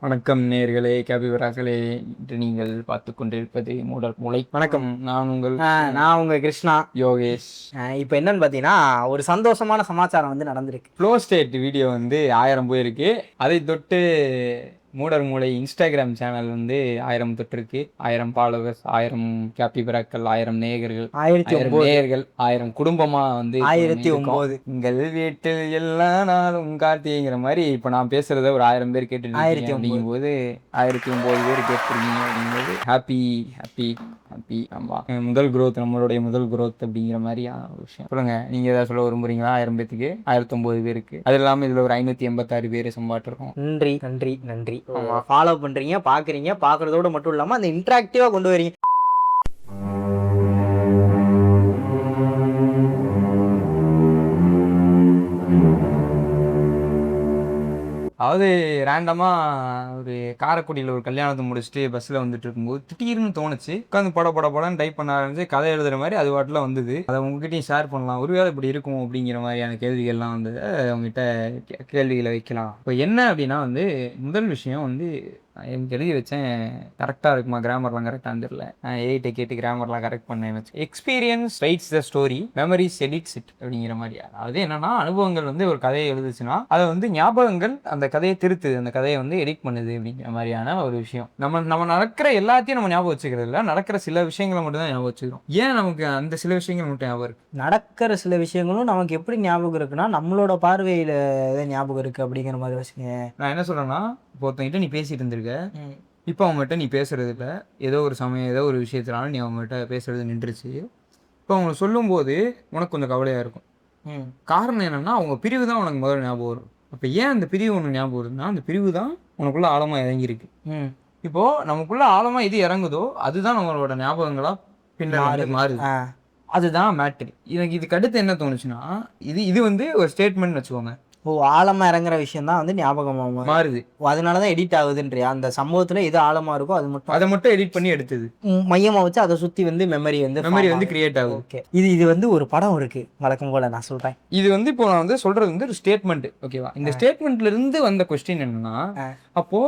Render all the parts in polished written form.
வணக்கம் நேயர்களே, கேபிவராக்களே. இன்று நீங்கள் பார்த்து கொண்டிருப்பது மூடல் மூளை. வணக்கம், நான் உங்க கிருஷ்ணா யோகேஷ். இப்போ என்னன்னு பார்த்தீங்கன்னா, ஒரு சந்தோஷமான சமாச்சாரம் வந்து நடந்திருக்கு. ஃப்ளோ ஸ்டேட் வீடியோ வந்து 1000 போயிருக்கு. அதை தொட்டு மூடர் மூளை இன்ஸ்டாகிராம் சேனல் வந்து 1000 தொட்டிருக்கு. 1000 ஃபாலோவர்ஸ், 1000 கேபிபராக்கள், 1000 நேயர்கள், 1000 குடும்பமா வந்து 1009. உங்கள் வீட்டில் எல்லா நாளும் கார்த்திகைங்கிற மாதிரி இப்போ நான் பேசுறத ஒரு 1000 பேர் கேட்டு அப்படிங்கும் போது 1009 பேர் கேட்டுருக்கீங்க அப்படிங்கும்போது ஹாப்பி ஹாப்பி ஹாப்பி. ஆமா, முதல் குரோத், நம்மளுடைய முதல் குரோத் அப்படிங்கிற மாதிரி ஒரு விஷயம். சொல்லுங்க, நீங்க ஏதாவது சொல்ல விரும்புறீங்களா? 1000 பேத்துக்கு 1009 பேருக்கு. அது இல்லாமல் இதுல ஒரு 586 பேர் சம்பாட்டிருக்கோம். நன்றி நன்றி நன்றி. ஃபாலோ பண்றீங்க, பாக்குறீங்க, பாக்குறதோட மட்டும் இல்லாம அந்த இன்டராக்டிவா கொண்டு வரீங்க. அதாவது ரேண்டமாக ஒரு காரைக்குடியில் ஒரு கல்யாணத்தை முடிச்சுட்டு பஸ்ஸில் வந்துட்டு இருக்கும்போது திடீர்னு தோணுச்சு, உட்காந்து படன்னு டைப் பண்ண ஆரம்பிச்சு கதை எழுதுகிற மாதிரி அது வாட்டில் வந்தது. அதை உங்ககிட்டையும் ஷேர் பண்ணலாம், ஒருவேளை இப்படி இருக்கும் அப்படிங்கிற மாதிரியான கேள்விகள்லாம் வந்து அவங்ககிட்ட கேள்விகளை வைக்கலாம். இப்போ என்ன அப்படின்னா வந்து முதல் விஷயம் வந்து எனக்கு எழுதி வச்சேன், கரெக்டாக இருக்குமா, கிராமர்லாம் கரெக்டாக தெரியல. எயிட்டை கேட்டு கிராமர்லாம் கரெக்ட் பண்ணேன்னு வச்சு. Experience rights the story, memories edits it அப்படிங்கிற மாதிரி. அதாவது என்னன்னா, அனுபவங்கள் வந்து ஒரு கதையை எழுதுச்சுன்னா அதை வந்து ஞாபகங்கள் அந்த கதையை திருத்துது, அந்த கதையை வந்து எடிட் பண்ணுது அப்படிங்கிற மாதிரியான ஒரு விஷயம். நம்ம நடக்கிற எல்லாத்தையும் நம்ம ஞாபகம் வச்சுக்கிறது இல்லை, நடக்கிற சில விஷயங்களை மட்டும் தான் ஞாபகம் வச்சுக்கிறோம். ஏன் நமக்கு அந்த சில விஷயங்கள் மட்டும் ஞாபகம் இருக்கு? நடக்கிற சில விஷயங்களும் நமக்கு எப்படி ஞாபகம் இருக்குன்னா, நம்மளோட பார்வையில ஞாபகம் இருக்கு அப்படிங்கிற மாதிரி வச்சுங்க. நான் என்ன சொல்றேன்னா, இப்போ ஒருத்தங்கிட்ட நீ பேசிட்டு இருந்திருக்க, இப்போ அவங்ககிட்ட நீ பேசுறது இல்லை, ஏதோ ஒரு சமயம் ஏதோ ஒரு விஷயத்தினால நீ அவங்ககிட்ட பேசுறது நின்றுச்சு. இப்போ அவங்க சொல்லும்போது உனக்கு கொஞ்சம் கவலையாக இருக்கும். காரணம் என்னன்னா, அவங்க பிரிவு தான் உனக்கு முதல்ல ஞாபகம் வரும். அப்போ ஏன் அந்த பிரிவு உனக்கு ஞாபகம் வருதுன்னா, அந்த பிரிவு தான் உனக்குள்ள ஆழமாக இறங்கியிருக்கு. இப்போது நமக்குள்ள ஆழமாக இது இறங்குதோ அதுதான் நம்மளோட ஞாபகங்களாக பின்னாடி மாறுது. அதுதான் மேட்ரு. எனக்கு இதுக்கு அடுத்து என்ன தோணுச்சுன்னா, இது வந்து ஒரு ஸ்டேட்மெண்ட் வச்சுக்கோங்க. ஆழமா இறங்குற விஷயம் தான் வந்து ஞாபகமா மாறுது. அதனாலதான் எடிட் ஆகுதுன்றியா? அந்த சம்பவத்துல எது ஆழமா இருக்கோ அதை மட்டும் எடிட் பண்ணி எடுத்தது மையமா வச்சு அதை சுத்தி வந்து மெமரி வந்து கிரியேட் ஆகுது. ஓகே, இது வந்து ஒரு படம் இருக்கு வழக்கம் போல. நான் சொல்றேன், இது வந்து இப்போ நான் வந்து சொல்றது வந்து ஒரு ஸ்டேட்மெண்ட், ஓகேவா? இந்த ஸ்டேட்மெண்ட்ல இருந்து வந்த கொஸ்டின் என்னன்னா, அப்போ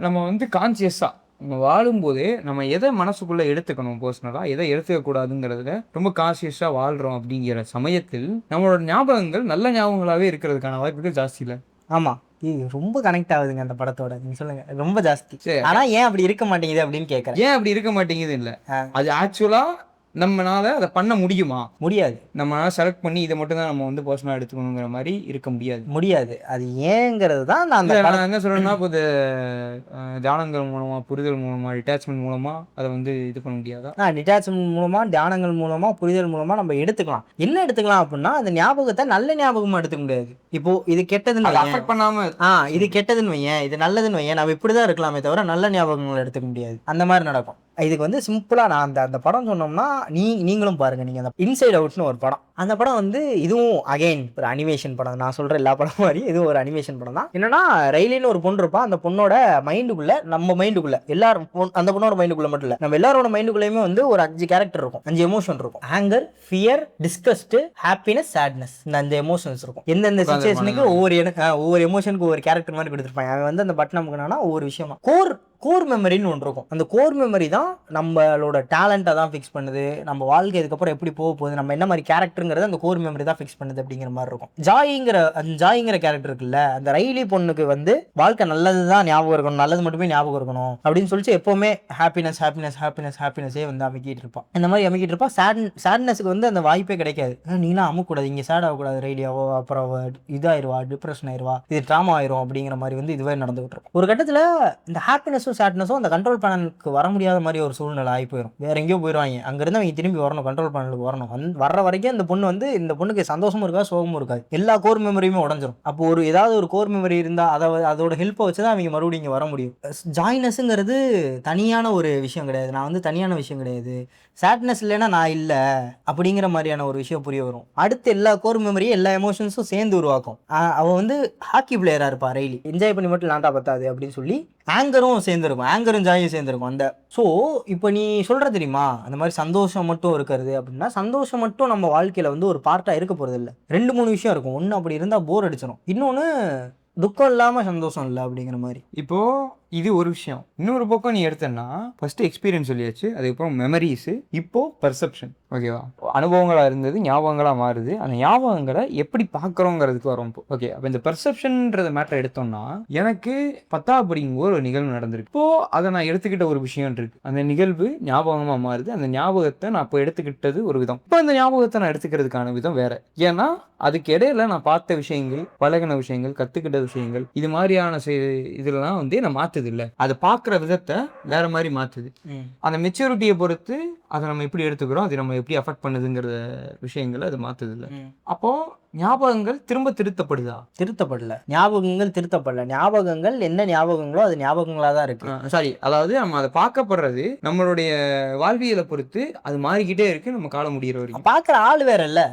நம்ம வந்து கான்சியஸா நம்ம வாழும்போது நம்ம எதை மனசுக்குள்ள எடுத்துக்கணும், பர்சனலாக எதை எடுத்துக்க கூடாதுங்கிறதுல ரொம்ப கான்சியஸாக வாழ்கிறோம். அப்படிங்கிற சமயத்தில் நம்மளோட ஞாபகங்கள் நல்ல ஞாபகங்களாகவே இருக்கிறதுக்கான வாய்ப்புகள் ஜாஸ்தி இல்லை. ஆமாம், ரொம்ப கனெக்ட் ஆகுதுங்க அந்த படத்தோட. நீங்க சொல்லுங்க, ரொம்ப ஜாஸ்தி. ஆனா ஏன் அப்படி இருக்க மாட்டேங்குது அப்படின்னு கேட்கறேன். ஏன் அப்படி இருக்க மாட்டேங்குது இல்லை, அது ஆக்சுவலா நம்மளால அதை பண்ண முடியாது. நம்மளால செலக்ட் பண்ணி இதை மட்டும் தான் நம்ம வந்து பர்சனலாக எடுத்துக்கணுங்கிற மாதிரி இருக்க முடியாது. அது ஏங்கிறது தான் நான் என்ன சொல்றேன்னா, இப்போ தியானங்கள் மூலமா, புரிதல் மூலமா, டிட்டாச்மெண்ட் மூலமா அதை வந்து இது பண்ண முடியாதா? டிட்டாச்மெண்ட் மூலமா, தியானங்கள் மூலமா, புரிதல் மூலமா நம்ம எடுத்துக்கலாம். என்ன எடுத்துக்கலாம் அப்படின்னா, அந்த ஞாபகத்தை நல்ல ஞாபகமா எடுத்துக்க முடியாது. இப்போ இது கெட்டதுன்னு அஃபெக்ட் பண்ணாம, இது கெட்டதுன்னு வையன், இது நல்லதுன்னு வையன், நம்ம இப்படிதான் இருக்கலாமே தவிர நல்ல ஞாபகங்களை எடுத்துக்க முடியாது. அந்த மாதிரி நடக்கும். இதுக்கு வந்து சிம்பிளா நான் அந்த படம் சொன்னோம்னா நீங்களும் பாருங்க. நீங்க அந்த இன்சைட் அவுட்னு ஒரு படம், அந்த படம் வந்து இதுவும் அகைன் ஒரு அனிமேஷன் படம். நான் சொல்ற எல்லா படம் மாதிரி இதுவும் ஒரு அனிமேஷன் படம் தான். என்னன்னா, ரயிலின்னு ஒரு பொண்ணு இருப்பா. அந்த பொண்ணோட மைண்டுக்குள்ள, நம்ம மைண்டுக்குள்ள, எல்லாரும் அந்த பொண்ணோட மைண்டுக்குள்ள மட்டும் இல்ல, நம்ம எல்லாரோட மைண்டுக்குள்ளயுமே வந்து ஒரு 5 கேரக்டர் இருக்கும், 5 எமோஷன் இருக்கும். Anger, fear, disgust, happiness, sadness. இந்த 5 எமோஷன்ஸ் இருக்கும். எந்தெந்த சிச்சுவேஷனுக்கு ஒவ்வொரு எமோஷனுக்கு ஒவ்வொரு கேரக்டர் மாதிரி கொடுத்துருப்பாங்க. அவன் வந்து அந்த பட்டன் அமுக்குனா ஒவ்வொரு விஷயமா கோர் மெமரின்னு ஒன்று இருக்கும். அந்த கோர் மெமரி தான் நம்மளோட டேலண்ட்டை தான் ஃபிக்ஸ் பண்ணுது. நம்ம வாழ்க்கை இதுக்கப்புறம் எப்படி போக போகுது, நம்ம என்ன மாதிரி கேரக்டருங்கிறது அந்த கோர் மெமரி தான் ஃபிக்ஸ் பண்ணுது அப்படிங்கிற மாதிரி இருக்கும். ஜாயிங்கிற கேரக்டர் இருக்குல்ல, அந்த ரயிலி பொண்ணுக்கு வந்து வாழ்க்கை நல்லது தான் ஞாபகம் இருக்கணும், நல்லது மட்டுமே ஞாபகம் இருக்கணும் அப்படின்னு சொல்லிட்டு எப்போவுமே ஹாப்பினஸே வந்து அமைக்கிட்டு இருப்பான். இந்த மாதிரி அமைக்கிட்டு இருப்பான். சேட்னஸுக்கு வந்து அந்த வாய்ப்பே கிடைக்காது. நீலாம் அமுக்கூடாது, இங்கே சேட் ஆகக்கூடாது, ரயிலியாவோ, அப்புறம் இதாயிருவா, டிப்ரெஷன் ஆயிடுவா, இது ட்ராமா ஆயிரும் அப்படிங்கிற மாதிரி வந்து இதுவே நடந்துகிட்டு இருக்கும். ஒரு கட்டத்தில் இந்த ஹாப்பினஸும் சேட்னஸும் அந்த கண்ட்ரோல் பேனலுக்கு வர முடியாத மாதிரி ஒரு சூழ்நிலை ஆகி போயிடும். வேற எங்கேயோ போயிடுவாங்க. அங்கிருந்து அவங்க திரும்பி வரணும், கண்ட்ரோல் பேனலுக்கு வரணும். வர்ற வரைக்கும் இந்த பொண்ணு வந்து, இந்த பொண்ணுக்கு சந்தோஷமும் இருக்காது, சோகமும் இருக்காது. எல்லா கோர் மெமரியுமே உடஞ்சிரும். அப்போ ஏதாவது ஒரு கோர் மெமரி இருந்தா அதோட ஹெல்ப்பை வச்சு தான் அவங்க மறுபடியும் இங்கே வர முடியும். ஜாய்னஸ்ங்கிறது தனியான ஒரு விஷயம் கிடையாது. நான் வந்து தனியான விஷயம் கிடையாது. சேட்னஸ் இல்லைன்னா நான் இல்லை அப்படிங்கிற மாதிரியான ஒரு விஷயம் புரிய வரும். அடுத்து எல்லா கோர் மெமரியும் எல்லா எமோஷன்ஸும் சேர்ந்து உருவாக்கும். அவன் வந்து ஹாக்கி பிளேயரா இருப்பா, ரயிலி என்ஜாய் பண்ணி மட்டும் லாண்டா பத்தாது அப்படின்னு சொல்லி ஆங்கரும் சேர்ந்துருக்கும், ஆங்கரும் ஜாயும் சேர்ந்துருக்கும். அந்த ஸோ இப்போ நீ சொல்கிற தெரியுமா, அந்த மாதிரி சந்தோஷம் மட்டும் இருக்கிறது அப்படின்னா, சந்தோஷம் மட்டும் நம்ம வாழ்க்கையில் வந்து ஒரு பார்ட்டாக இருக்க போகிறது இல்லை. 2-3 விஷயம் இருக்கும். ஒன்று அப்படி இருந்தால் போர் அடிச்சிடும், இன்னொன்று துக்கம் இல்லாமல் சந்தோஷம் இல்லை அப்படிங்கிற மாதிரி. இப்போது இது ஒரு விஷயம். இன்னொரு பக்கம் நீ எடுத்தன்னா ஃபர்ஸ்ட் எக்ஸ்பீரியன்ஸ் சொல்லியாச்சு, அதுக்கப்புறம் மெமரிஸ், இப்போ பர்செப்ஷன். ஓகேவா? அனுபவங்களா இருந்தது ஞாபகங்களா மாறுது. அந்த ஞாபகங்களை எப்படி பார்க்குறோங்கிறதுக்கு வரும். ஓகே, அப்போ இந்த பர்செப்ஷன்ன்றத மேட்டர் எடுத்தோம்னா, எனக்கு 10வது படிக்கும்போது ஒரு நிகழ்வு நடந்திருக்கு. இப்போ அதை நான் எடுத்துக்கிட்ட ஒரு விஷயம் இருக்கு. அந்த நிகழ்வு ஞாபகமா மாறுது. அந்த ஞாபகத்தை நான் இப்போ எடுத்துக்கிட்டது ஒரு விதம். இப்போ அந்த ஞாபகத்தை நான் எடுத்துக்கிறதுக்கான விதம் வேற. ஏன்னா அதுக்கு இடையில நான் பார்த்த விஷயங்கள், பழகின விஷயங்கள், கத்துக்கிட்ட விஷயங்கள், இது மாதிரியான இதெல்லாம் வந்து நான் மாத்துது இல்லை, அதை பார்க்குற விதத்தை வேற மாதிரி மாத்துது. அந்த மெச்சூரிட்டியை பொறுத்து அதை நம்ம எப்படி எடுத்துக்கிறோம், அது நம்ம எப்படி அஃபெக்ட் பண்ணுதுங்கிற விஷயங்களை அது மாத்துது இல்லை. அப்போ ஞாபகங்கள் திரும்ப திருத்தப்படுதா? திருத்தப்படல. ஞாபகங்கள் திருத்தப்படல. ஞாபகங்கள் என்ன ஞாபகங்களோ அது ஞாபகங்களா தான் இருக்கு. சாரி, அதாவது நம்ம அதை பார்க்கப்படுறது நம்மளுடைய வாழ்வியலை பொறுத்து அது மாறிக்கிட்டே இருக்கு நம்ம காலம் முடிகிற வரைக்கும். பாக்குற ஆள் வேற இல்ல.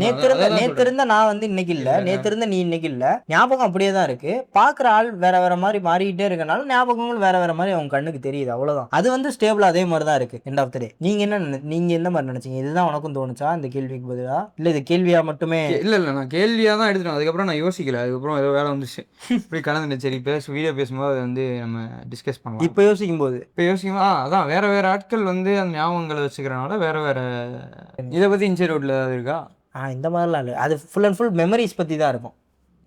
நேத்து இருந்த நான் வந்து இன்னைக்கு இல்ல, நேத்து இருந்த நீ இன்னைக்கு இல்ல. ஞாபகம் அப்படியே தான் இருக்கு. பாக்குற ஆள் வேற வேற மாதிரி மாறிக்கிட்டே இருக்கனால ஞாபகங்கள் வேற வேற மாதிரி அவங்க கண்ணுக்கு தெரியுது, அவ்வளவுதான். அது வந்து ஸ்டேபிள் அதே மாதிரி தான் இருக்கு எண்ட் ஆஃப் த டே. நீங்க என்ன மாதிரி நினைச்சீங்க? இதுதான் உனக்கும் தோணுச்சா இந்த கேள்விக்கு பதிலா? இல்ல இது கேள்வியா மட்டுமே? இல்ல நான் கேள்வியாக தான் எடுத்துட்டேன். அதுக்கப்புறம் நான் யோசிக்கல. அதுக்கப்புறம் ஏதோ வேலை வந்துச்சு, இப்படி கலந்துட்டேன். சரி, வீடியோ பேசும்போது அதை வந்து நம்ம டிஸ்கஸ் பண்ணலாம். இப்போ யோசிக்கும் போது அதான் வேற வேற ஆட்கள் வந்து அந்த ஞாபகங்களை வச்சுக்கிறனால வேற வேற. இதை பத்தி இன்ஸ்டியூட்ல இருக்கா? இந்த மாதிரிலாம் இல்லை. அது ஃபுல் அண்ட் ஃபுல் மெமரிஸ் பற்றி தான் இருக்கும்.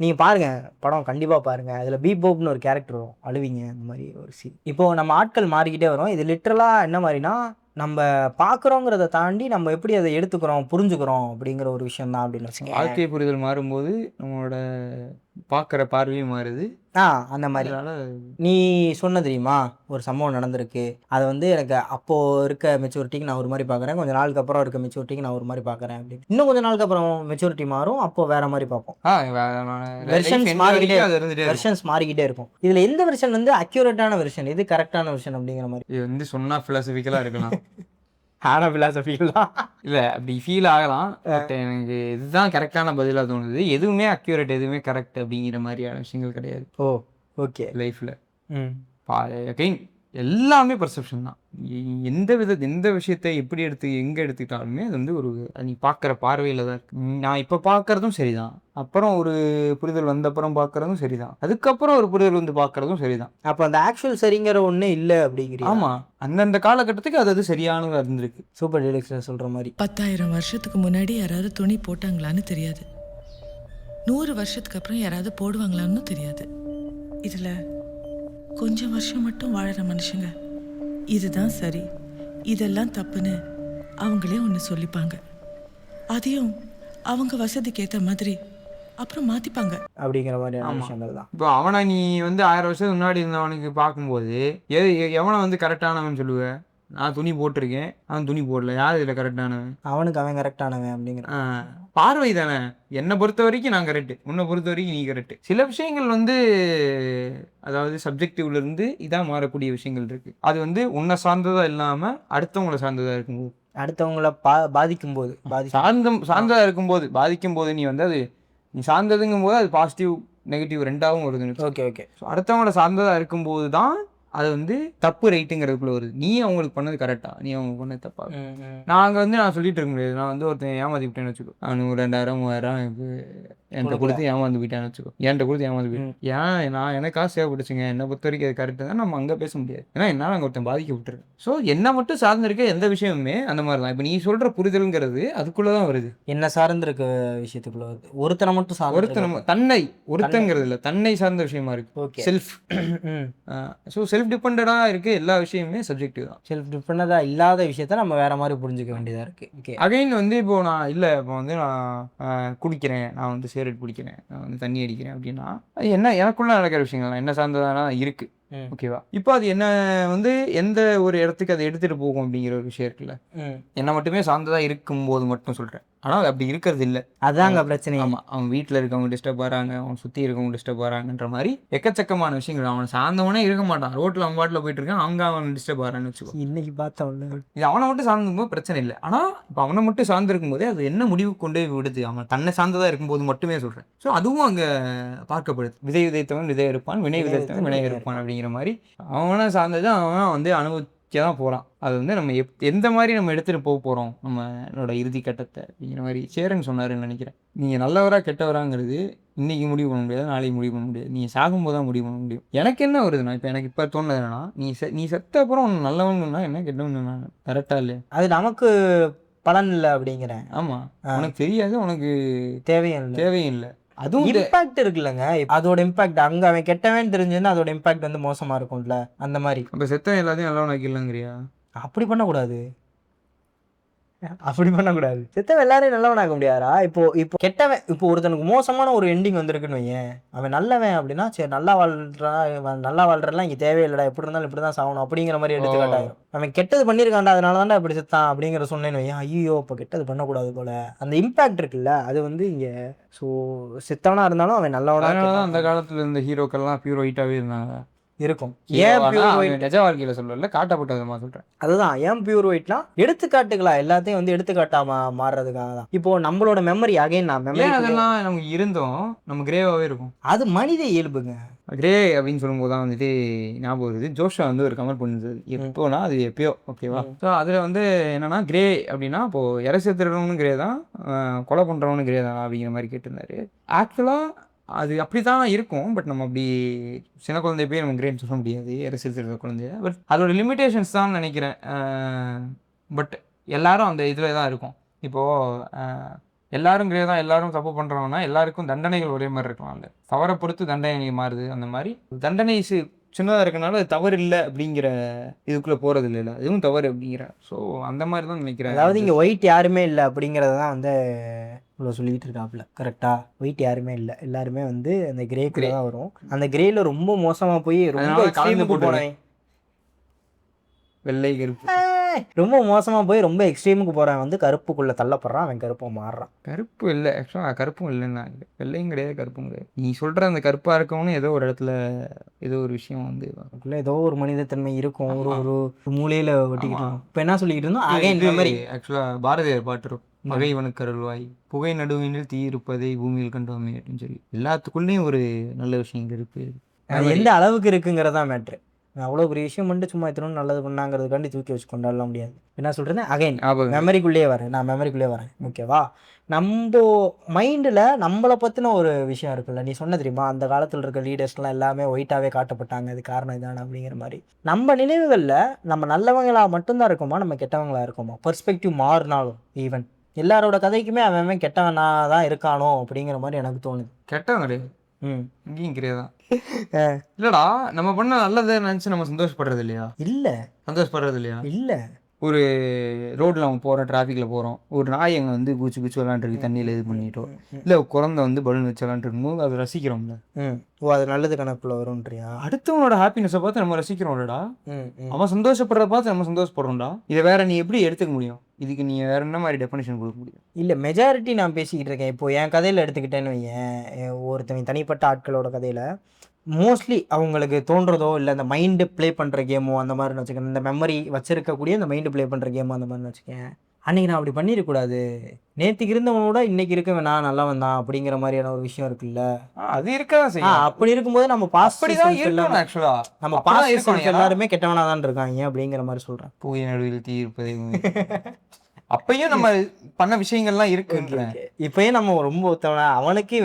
நீங்கள் பாருங்கள், படம் கண்டிப்பாக பாருங்கள். அதில் பீபோப்னு ஒரு கேரக்டர் வரும், அழுவிங்க அந்த மாதிரி ஒரு சீன். இப்போது நம்ம ஆட்கள் மாறிக்கிட்டே வரும். இது லிட்ரலாக என்ன மாதிரினா, நம்ம பார்க்குறோங்கிறத தாண்டி நம்ம எப்படி அதை எடுத்துக்கிறோம், புரிஞ்சுக்கிறோம் அப்படிங்கிற ஒரு விஷயம் தான் அப்படின்னு வச்சுக்கோங்க. வாழ்க்கை புரிதல் மாறும்போது நம்மளோட பார்க்குற பார்வையும் மாறுது. அந்த மாதிரி நீ சொன்ன தெரியுமா, ஒரு சம்பவம் நடந்திருக்கு. அதை வந்து எனக்கு அப்போது இருக்க மெச்சூரிட்டிக்கு நான் ஒரு மாதிரி பார்க்குறேன், கொஞ்சம் நாளுக்கு அப்புறம் இருக்க மெச்சூரிட்டிக்கு நான் ஒரு மாதிரி பார்க்குறேன் அப்படின்னு. இன்னும் கொஞ்சம் நாளுக்கு அப்புறம் மெச்சூரிட்டி மாறும், அப்போது வேற மாதிரி பார்ப்போம். வெர்ஷன்ஸ் மாறிக்கிட்டே இருக்கும். இதில் எந்த வெர்ஷன் வந்து அக்யூரேட்டான வெர்ஷன், இது கரெக்டான வெர்ஷன் அப்படிங்கிற மாதிரி இது வந்து சொன்னால் ஃபிலாசபிக்கலாக இருக்கலாம். ஆனால் ஃபிலாசபிக்கல் தான் இல்லை, அப்படி ஃபீல் ஆகலாம். பட் எனக்கு இதுதான் கரெக்டான பதிலாக தோணுது. எதுவுமே அக்யூரேட், எதுவுமே கரெக்ட் அப்படிங்கிற மாதிரியான விஷயங்கள் கிடையாது. ஓகே லைஃப்பில். அகைன் எல்லாமே பர்செப்ஷன் தான். எந்த விஷயத்தை எப்படி எங்கே எடுத்துக்கிட்டாலுமே அது வந்து ஒரு நீ பார்க்குற பார்வையில் தான் இருக்கு. நான் இப்போ பார்க்குறதும் சரிதான், அப்புறம் ஒரு புரிதல் வந்தப்புறம் பார்க்குறதும் சரிதான், அதுக்கப்புறம் ஒரு புரிதல் வந்து பார்க்குறதும் சரிதான். அப்போ அந்த ஆக்சுவல் சரிங்கிற ஒன்று இல்லை அப்படிங்கிறீங்க. ஆமாம், அந்தந்த காலகட்டத்துக்கு அது சரியானதாக இருந்திருக்கு. சூப்பர் டீலக்ஸில் சொல்கிற மாதிரி 10,000 வருஷத்துக்கு முன்னாடி யாராவது துணி போட்டாங்களான்னு தெரியாது. 100 வருஷத்துக்கு அப்புறம் யாராவது போடுவாங்களான்னு தெரியாது. இதில் கொஞ்சம் வருஷம் மட்டும் வாழற மனுஷங்க இதுதான் சரி, இதெல்லாம் தப்புன்னு அவங்களே ஒன்று சொல்லிப்பாங்க. அதையும் அவங்க வசதிக்கு ஏற்ற மாதிரி அப்புறம் மாற்றிப்பாங்க அப்படிங்கிற மாதிரியான விஷயங்கள் தான். இப்போ அவனை நீ வந்து 1000 வருஷத்துக்கு முன்னாடி இருந்தவனுக்கு பார்க்கும்போது எவனை வந்து கரெக்டானவன் சொல்லுவேன்? நான் துணி போட்டிருக்கேன், அவன் துணி போடல, யார் இதில் கரெக்டானவன்? அவனுக்கு அவன் கரெக்டானவன் அப்படிங்கிற பார்வை தானே. என்னை பொறுத்த வரைக்கும் நான் கரெக்டு, உன்னை பொறுத்த வரைக்கும் நீ கரெக்டு. சில விஷயங்கள் வந்து அதாவது சப்ஜெக்டிவ்ல இருந்து இதான் மாறக்கூடிய விஷயங்கள் இருக்கு. அது வந்து உன்னை சார்ந்ததா இல்லாமல் அடுத்தவங்களை சார்ந்ததா இருக்கும்போது, அடுத்தவங்கள பாதிக்கும் போது சார்ந்ததா இருக்கும்போது, பாதிக்கும் போது நீ வந்து அது நீ சார்ந்ததுங்கும் போது அது பாசிட்டிவ் நெகட்டிவ் ரெண்டாவும் வருது. ஓகே. ஸோ அடுத்தவங்கள சார்ந்ததா இருக்கும்போது தான் அது வந்து தப்பு ரைட்டுங்கிறதுக்குள்ள வருது. நீ அவங்களுக்கு பண்ணது கரெக்டா, நீ அவங்க பண்ணது தப்பா? நான் சொல்லிட்டு இருக்க முடியாது. நான் வந்து ஒருத்தன் ஏமாத்தி விட்டேன்னு வச்சுக்கோ, அவனுக்கு 2000 3000 என்கிட்ட கொடுத்து ஏமாந்து போயிட்டான்னு வச்சுக்கோ, என்கிட்ட கொடுத்து ஏமாந்து போயிட்டேன். ஏன் நான் எனக்கு காசு தேவைப்பட்டுச்சுங்க, என்னை பொறுத்த வரைக்கும் அது கரெக்டாக தான், நம்ம அங்கே பேச முடியாது. ஏன்னா என்னால் அங்கே ஒருத்தன் பாதிக்க விட்டுரு. ஸோ என்னை மட்டும் சார்ந்திருக்க எந்த விஷயமுமே அந்த மாதிரி தான். இப்போ நீ சொல்கிற புரிதல்ங்கிறது அதுக்குள்ளே தான் வருது, என்ன சார்ந்திருக்க விஷயத்துக்குள்ள வருது. ஒருத்தனை மட்டும் ஒருத்தங்கிறது இல்லை, தன்னை சார்ந்த விஷயமா இருக்கு. செல்ஃப். ஸோ செல்ஃப் டிபெண்டடாக இருக்கு. எல்லா விஷயமுமே சப்ஜெக்டிவ் தான். செல்ஃப் டிபெண்டடாக இல்லாத விஷயத்த நம்ம வேற மாதிரி புரிஞ்சுக்க வேண்டியதாக இருக்கு. ஓகே. அகைன் வந்து இப்போ நான் இல்லை, இப்போ வந்து நான் குடிக்கிறேன், நான் வந்து சிகரெட் பிடிக்கிறேன், நான் வந்து தண்ணி அடிக்கிறேன் அப்படின்னா அது என்ன எனக்குள்ள நடக்கிற விஷயங்கள் என்ன சார்ந்ததானா இருக்கு. ஓகேவா? இப்போ அது என்ன வந்து எந்த ஒரு இடத்துக்கு அதை எடுத்துட்டு போகும் அப்படிங்கிற ஒரு விஷயம் இருக்குல்ல. என்ன மட்டுமே சார்ந்ததா இருக்கும்போது மட்டும் சொல்றேன், ஆனால் அப்படி இருக்கிறது இல்லை. அதாங்க பிரச்சனை. ஆமாம், அவன் வீட்டில் இருக்கவங்க டிஸ்டர்ப் ஆகிறாங்க, அவன் சுற்றி இருக்கவங்க டிஸ்டர்ப் ஆகிறாங்கன்ற மாதிரி எக்கச்சக்கமான விஷயங்கள். அவனை சார்ந்தவனே இருக்க மாட்டான், ரோட்டில் அவன் பாட்டில் போயிட்டு இருக்கான், அங்கே அவன் டிஸ்டர்ப் ஆகிறான்னு வச்சுக்கோ. இன்னைக்கு பார்த்தவன் இது அவனை மட்டும் சார்ந்துக்கும் போது பிரச்சனை இல்லை. ஆனால் இப்போ அவனை மட்டும் சார்ந்திருக்கும் போதே அது என்ன முடிவு கொண்டு விடுது, அவன் தன்னை சார்ந்ததாக இருக்கும்போது மட்டுமே சொல்கிறேன். ஸோ அதுவும் அங்கே பார்க்கப்படுது. விதை விதைத்தவன் விதை இருப்பான், வினை விதைத்தவன் வினை இருப்பான் அப்படிங்கிற மாதிரி அவனை சார்ந்தது அவன் வந்து அனுபவிச்ச வைக்க தான் போகிறான். அது வந்து நம்ம எந்த மாதிரி நம்ம எடுத்துகிட்டு போக போகிறோம் நம்மளோட இறுதி கட்டத்தை அப்படிங்கிற மாதிரி சேரன் சொன்னாருன்னு நினைக்கிறேன். நீங்கள் நல்லவரா கெட்டவராங்கிறது இன்றைக்கி முடிவு பண்ண முடியாது, நாளைக்கு முடிவு பண்ண முடியாது, நீங்கள் சாகும்போது தான் முடிவு பண்ண முடியும். எனக்கு என்ன வருதுண்ணா, இப்போ எனக்கு இப்போ தோணுது என்னன்னா, நீ செத்த அப்புறம் உன்னை நல்லவன் சொன்னா என்ன கெட்டவன் சொன்னா கரெக்டாக இல்லையா? அது நமக்கு பலன் இல்லை அப்படிங்கிறேன். ஆமாம், உனக்கு தெரியாது, உனக்கு தேவையும் இல்லை, தேவையும் இல்லை. அதுவும் இம்பாக்ட் இருக்குல்லங்க. அதோட இம்பாக்ட் அங்கே அவன் கெட்டவன் தெரிஞ்சுன்னா அதோட இம்பாக்ட் வந்து மோசமாக இருக்கும்ல, அந்த மாதிரி. அப்போ செத்தவன் எல்லாத்தையும் நல்லவன் ஆக்கிடலாங்கிறியா? அப்படி பண்ணக்கூடாது, அப்படி பண்ணக்கூடாது. செத்தவன் எல்லாரையும் நல்லவனாக்க முடியாதா? இப்போ கெட்டவன், இப்போ ஒருத்தனுக்கு மோசமான ஒரு எண்டிங் வந்திருக்குன்னு வையேன், அவன் நல்லவன் அப்படின்னா சரி நல்லா வாழ்றலாம் இங்கே தேவையில்லடா, எப்படி இருந்தாலும் இப்படி தான் சாகணும் அப்படிங்கிற மாதிரி எடுத்துக்காட்டாயிரும். அவன் கெட்டது பண்ணியிருக்காண்டா அதனால தான்டா இப்படி செத்தான் அப்படிங்கிற சொன்னேன்னு வையன், ஐயோ இப்போ கெட்டது பண்ணக்கூடாது போல, அந்த இம்பாக்ட் இருக்குல்ல, அது வந்து இங்கே. ஸோ செத்தவனா இருந்தாலும் அவன் நல்லவனா. அதனால தான் அந்த காலத்தில் இருந்த ஹீரோக்கள்லாம் பியூர் ஒயிட்டாகவே இருந்தாங்க. இருக்கும். ஏன் பியூர் ஒயிட் நிஜ வாழ்க்கையில சொல்லல, காட்டப்பட்டதுமா சொல்றேன். அதுதான் ஏன் பியூர் ஒயிட்லாம் எடுத்துக்காட்டுகளா எல்லாத்தையும் வந்து எடுத்துக்காட்டாம மாறுறதுக்காக தான். இப்போ நம்மளோட மெமரி அகைன் அதெல்லாம் நமக்கு இருந்தோம், நம்ம கிரேவாவே இருக்கும். அது மனித இயல்புங்க. கிரே அப்படின்னு சொல்லும்போது தான் வந்துட்டு ஞாபகம் வருது, ஜோஷா வந்து ஒரு கமெண்ட் பண்ணிருந்தது எப்போனா அது எப்பயோ, ஓகேவா? ஸோ அதில் வந்து என்னன்னா கிரே அப்படின்னா இப்போது இறை சேர்த்துறவனு கிரே தான், கொலை பண்ணுறவனு கிரே தான் அப்படிங்கிற மாதிரி கேட்டிருந்தாரு. ஆக்சுவலாக அது அப்படி தான் இருக்கும், பட் நம்ம அப்படி சின்ன குழந்தைய போய் நம்ம கிரேன்னு சொல்ல முடியாது, இறை சேர்த்துற குழந்தைய. பட் அதோட லிமிட்டேஷன்ஸ் தான் நினைக்கிறேன். பட் எல்லாரும் அந்த இதில் தான் இருக்கும். இப்போது எல்லாரும் கிரே தான், எல்லாரும் தப்பு பண்ணுறோம்னா எல்லாருக்கும் தண்டனைகள் ஒரே மாதிரி இருக்கலாம்ல, தவறை பொறுத்து தண்டனை மாறுது. அந்த மாதிரி தண்டனை சின்னதாக இருக்கனால அது தவறு இல்லை அப்படிங்கிற இதுக்குள்ளே போகிறது இல்லை, அதுவும் தவறு அப்படிங்கிற. ஸோ அந்த மாதிரி தான் நினைக்கிறேன். அதாவது இங்கே ஒயிட் யாருமே இல்லை அப்படிங்கிறது தான் வந்து இவ்வளோ சொல்லிக்கிட்டு இருக்காப்புல. கரெக்டாக ஒயிட் யாருமே இல்லை, எல்லாருமே வந்து அந்த கிரேக்குள்ளே தான் வரும். அந்த கிரேல ரொம்ப மோசமாக போய் ரொம்ப எக்ஸ்ட்ரீமுக்கு போனேன், வெள்ளை கருப்பு ரொம்ப மோசமாக போய் ரொம்ப எக்ஸ்ட்ரீமுக்கு போகிறவன் வந்து கருப்புக்குள்ளே தள்ளப்படுறான், அவன் கருப்பாக மாறுறான். கருப்பு இல்லை, ஆக்சுவலாக கருப்பும் இல்லைன்னா வெள்ளையும் கிடையாது கருப்பும் கிடையாது. நீ சொல்கிற அந்த கருப்பாக இருக்கவனு ஏதோ ஒரு இடத்துல ஏதோ ஒரு விஷயம் வந்து ஏதோ ஒரு மனிதத்தன்மை இருக்கும், ஒரு மூலையில் ஒட்டிக்கிட்டு. இப்போ என்ன சொல்லிக்கிட்டு இருந்தோம், அகைன் மாதிரி ஆக்சுவலாக பாரதியார் பாட்டு இருக்கும், பகைவனுக்கு அருள்வாய் புகை நடுவினில் தீ இருப்பதை பூமியில் கண்டோமே அப்படின்னு சொல்லி. எல்லாத்துக்குள்ளேயும் ஒரு நல்ல விஷயம் இருக்கு, அது எந்த அளவுக்கு இருக்குங்கிறதான் மேட்ரு. அவ்வளோ பெரிய விஷயம் பண்ணிட்டு சும்மா எத்தனும் நல்லது பண்ணாங்கிறதுக்காண்டி தூக்கி வச்சு கொண்டாடலாம் முடியாது. என்ன சொல்கிறேன், அகைன் மெமரிக்குள்ளேயே வரேன், நான் மெமரிக்குள்ளேயே வரேன், ஓகேவா? நம்ம மைண்டில் நம்மளை பற்றின ஒரு விஷயம் இருக்குல்ல, நீ சொன்ன தெரியுமா, அந்த காலத்தில் இருக்க லீடர்ஸ்லாம் எல்லாமே ஒயிட்டாகவே காட்டப்பட்டாங்க, அது காரணம் இதான அப்படிங்கிற மாதிரி. நம்ம நினைவுகளில் நம்ம நல்லவங்களாக மட்டும்தான் இருக்கோமா, நம்ம கெட்டவங்களாக இருக்கோமா? பெர்ஸ்பெக்டிவ் மாறினாலும் ஈவன் எல்லாரோட கதைக்குமே அவன் கெட்டவனா தான் இருக்கானோ அப்படிங்கிற மாதிரி எனக்கு தோணுது. கெட்டவன் கிடையாது, இங்கேயும் கிடையாதான். இல்லடா, நம்ம பண்ண நல்லதை நினச்சி நம்ம சந்தோஷப்படுறது இல்லையா? இல்லை சந்தோஷப்படுறது இல்லையா? இல்லை. ஒரு ரோட்டில் நம்ம போகிறோம், டிராஃபிக்கில் போகிறோம், ஒரு நாய் அங்கே வந்து பூச்சி விளாண்டுருக்கு தண்ணியில் இது பண்ணிட்டோம், இல்லை குழந்தை வந்து பலூன் வச்சு விளாண்டுருக்கும்போது அதை ரசிக்கிறோம்ல. ஓ, அது நல்லது கணக்குள்ள வரும்ன்றியா? அடுத்தவனோட ஹாப்பினஸை பார்த்து நம்ம ரசிக்கிறோம்லடா, அவன் சந்தோஷப்படுறத பார்த்து நம்ம சந்தோஷப்படுறோம்டா. இதை வேற நீ எப்படி எடுத்துக்க முடியும்? இதுக்கு நீ வேற என்ன மாதிரி டெஃபினேஷன் கொடுக்க முடியும்? இல்லை, மெஜாரிட்டி நான் பேசிக்கிட்டு இருக்கேன். இப்போ என் கதையில் எடுத்துக்கிட்டேன்னு வையேன், ஒருத்தவங்க தனிப்பட்ட ஆட்களோட கதையில் மோஸ்ட்லி அவங்களுக்கு தோன்றதோ இல்லை இந்த மைண்டு ப்ளே பண்ணுற கேமோ அந்த மாதிரின்னு வச்சுக்கேன், இந்த மெமரி வச்சிருக்கக்கூடிய இந்த மைண்டு ப்ளே பண்ணுற கேமோ அந்த மாதிரின்னு வச்சுக்கேன், அன்றைக்கி நான் அப்படி பண்ணிடக்கூடாது, நேற்றுக்கு இருந்தவனோட இன்றைக்கி இருக்க நான் நல்லவன் தான் அப்படிங்கிற மாதிரியான ஒரு விஷயம் இருக்குல்ல, அது இருக்கதான் செய்யும். அப்படி இருக்கும்போது நம்ம அப்படிதான் இருக்கணும். ஆக்சுவலா நம்ம பாஸ்ட் எல்லாருமே கெட்டவனாக தான் இருக்காங்க அப்படிங்கிற மாதிரி சொல்கிறேன். பூய நடுவில் தீ இருப்பதை அப்பயும் நம்ம பண்ண விஷயங்கள்லாம் இருக்குன்ற, இப்பயும் நம்ம ரொம்ப ஒத்தவனா அவனுக்கு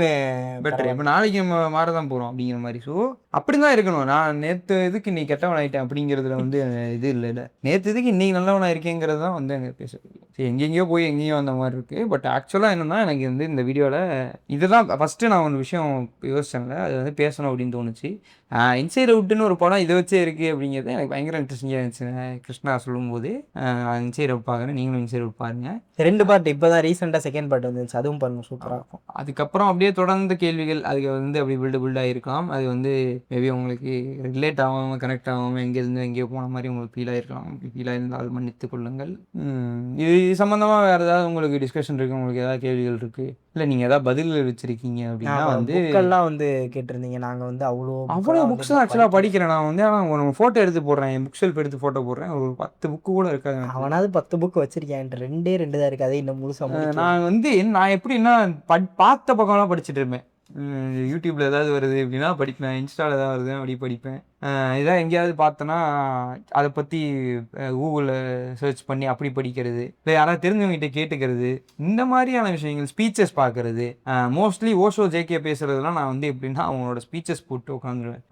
பெட்டர். இப்போ நாளைக்கு நம்ம மாறதான் போகிறோம் அப்படிங்கிற மாதிரி. ஸோ அப்படிதான் இருக்கணும். நான் நேற்று இதுக்கு நீ கெட்டவன் ஆகிட்டேன் அப்படிங்கிறதுல வந்து இது இல்லை, நேற்று இதுக்கு இன்னைக்கு நல்லவனாக இருக்கேங்கிறது தான் வந்து அங்கே பேசக்கூடிய. சரி, எங்கெங்கேயோ போய் எங்கேயோ அந்த மாதிரி இருக்குது. பட் ஆக்சுவலாக என்னென்னா, எனக்கு வந்து இந்த வீடியோவில் இதுதான் ஃபஸ்ட்டு நான் ஒரு விஷயம் யோசிச்சேன்ல, அது வந்து பேசணும் அப்படின்னு தோணுச்சு. இன்சைட் அவுட்டுன்னு ஒரு படம் இதை வச்சே இருக்குது அப்படிங்கிறது எனக்கு பயங்கர இன்ட்ரெஸ்டிங்காக இருந்துச்சு. கிருஷ்ணா சொல்லும்போது இன்சைட் அவுட் பாருங்க, நீங்களும் இன்சைட் அவுட் பாருங்கள். 2 பார்ட் இப்போ தான் ரீசெண்டாக செகண்ட் பார்ட் வந்துருச்சு, அதுவும் பாருங்கள், சூப்பராக இருக்கும். அதுக்கப்புறம் அப்படியே தொடர்ந்து கேள்விகள் அதுக்கு வந்து அப்படி பில்டாக இருக்கலாம். அது வந்து மேபி உங்களுக்கு ரிலேட் ஆகாமல் கனெக்ட் ஆகாமல் எங்கேருந்து எங்கேயோ போன மாதிரி உங்களுக்கு ஃபீல் ஆகிருக்கலாம். ஃபீல் ஆகிருந்தால் மன்னித்து கொள்ளுங்கள். இது சம்மந்தமாக வேறு ஏதாவது உங்களுக்கு டிஸ்கஷன் இருக்குது, உங்களுக்கு ஏதாவது கேள்விகள் இருக்குது, இல்லை நீங்கள் ஏதாவது பதில்கள் வச்சுருக்கீங்க அப்படின்னா வந்து புக்கெல்லாம் வந்து கேட்டிருந்தீங்க. நாங்கள் வந்து அவ்வளோ புக்ஸ் தான் ஆக்சுவலாக படிக்கிறேன். நான் வந்து ஒரு ஃபோட்டோ எடுத்து போடுறேன், என் புக் ஷெல்ஃப் எடுத்து ஃபோட்டோ போடுறேன். ஒரு 10 புக்கு கூட இருக்காது. அவனாவது 10 புக் வச்சிருக்கேன், 2 தான் இருக்காது, இன்னும் முழுசாக. நான் வந்து நான் எப்படின்னா பார்த்த பக்கம்லாம் படிச்சுட்டு இருப்பேன். யூடியூப்பில் ஏதாவது வருது அப்படின்னா படிப்பேன், இன்ஸ்டாவில் ஏதாவது வருது அப்படி படிப்பேன். இதான் எங்கேயாவது பார்த்தோன்னா அதை பற்றி கூகுளில் சர்ச் பண்ணி அப்படி படிக்கிறது, இல்லை யாராவது தெரிஞ்சவங்ககிட்ட கேட்டுக்கிறது, இந்த மாதிரியான விஷயங்கள். ஸ்பீச்சஸ் பார்க்குறது, மோஸ்ட்லி ஓஷோ ஜேகே பேசுகிறதுலாம் நான் வந்து எப்படின்னா அவங்களோட ஸ்பீச்சஸ் போட்டு உட்காந்துருவேன்.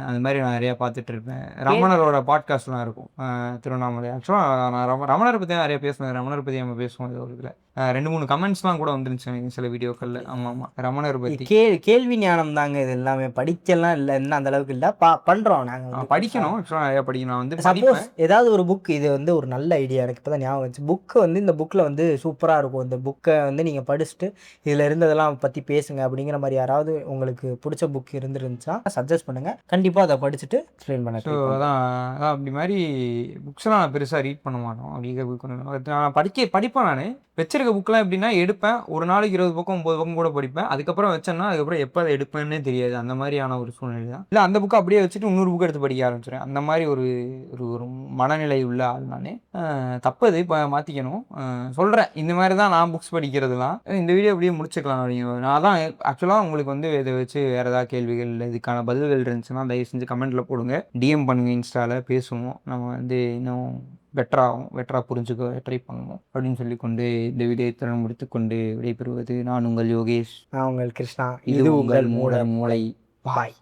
அது மாதிரி நான் நிறையா பார்த்துட்டு இருப்பேன். ரமணரோட பாட்காஸ்ட்லாம் இருக்கும் திருவண்ணாமலை. ஆக்சுவலாக நான் ரமணரை பற்றி நிறைய பேசுவேன். ரமணரை பற்றி நம்ம பேசுவோம் இது ஒரு இதில் 2-3 கமெண்ட்ஸ்லாம் கூட வந்துருந்துச்சு சில வீடியோக்களில். ஆமாம், ரமணரை பற்றி கேள்வி ஞானம் தாங்க இது எல்லாமே. படிக்கலாம் இல்லை, இன்னும் அந்த அளவுக்கு இல்லை, பண்ணுறோம் நாங்கள். படிக்கணும், ஆக்சுவலாக நிறையா படிக்கணும். நான் வந்து சப்போஸ் ஏதாவது ஒரு புக், இது வந்து ஒரு நல்ல ஐடியா, எனக்கு இப்போ தான் ஞாபகம் வச்சு. புக்கு வந்து இந்த புக்கில் வந்து சூப்பராக இருக்கும், இந்த புக்கை வந்து நீங்கள் படிச்சுட்டு இதில் இருந்ததெல்லாம் பற்றி பேசுங்க அப்படிங்கிற மாதிரி யாராவது உங்களுக்கு பிடிச்ச புக் இருந்துருந்துச்சா சஜஸ்ட் பண்ணுங்கள். கண்டிப்பாக அதை படிச்சுட்டு எக்ஸ்பிளைன் பண்ண. ஸோ அதான் அப்படி மாதிரி புக்ஸ்லாம் நான் பெருசாக ரீட் பண்ண மாட்டோம். அப்படிங்கிற புக் நான் படிப்பேன். நான் வச்சிருக்க புக்கெலாம் எப்படின்னா எடுப்பேன், ஒரு நாளைக்கு 20 பக்கம் 30 பக்கம் கூட படிப்பேன். அதுக்கப்புறம் வச்சேன்னா அதுக்கப்புறம் எப்போ அதை எடுப்பேன்னே தெரியாது. அந்த மாதிரியான ஒரு சூழ்நிலை தான். இல்லை அந்த புக்கை அப்படியே வச்சுட்டு இன்னொரு புக் எடுத்து படிக்க ஆரம்பிச்சிடுறேன். அந்த மாதிரி ஒரு ஒரு மனநிலை உள்ள ஆள் நான். தப்பது இப்போ மாற்றிக்கணும். சொல்கிறேன், இந்த மாதிரி தான் நான் புக்ஸ் படிக்கிறதுலாம். இந்த வீடியோ அப்படியே முடிச்சுக்கலாம் அப்படிங்க. நான் தான் ஆக்சுவலாக உங்களுக்கு வந்து இதை வச்சு வேறு ஏதாவது கேள்விகள் இல்லை இதுக்கான பதில்கள் இருந்துச்சுன்னா தயவு செஞ்சு கமெண்ட்டில் போடுங்க, டிஎம் பண்ணுங்கள், இன்ஸ்டாவில் பேசுவோம். நம்ம வந்து இன்னும் பெட்டராக புரிஞ்சுக்க ட்ரை பண்ணுவோம் அப்படின்னு சொல்லிக்கொண்டு இந்த வீடியோ திறன் முடித்துக்கொண்டு விடைபெறுவது நான் உங்கள் யோகேஷ். நான் உங்கள் கிருஷ்ணா. இது உங்கள் மூட மூளை. பாய்.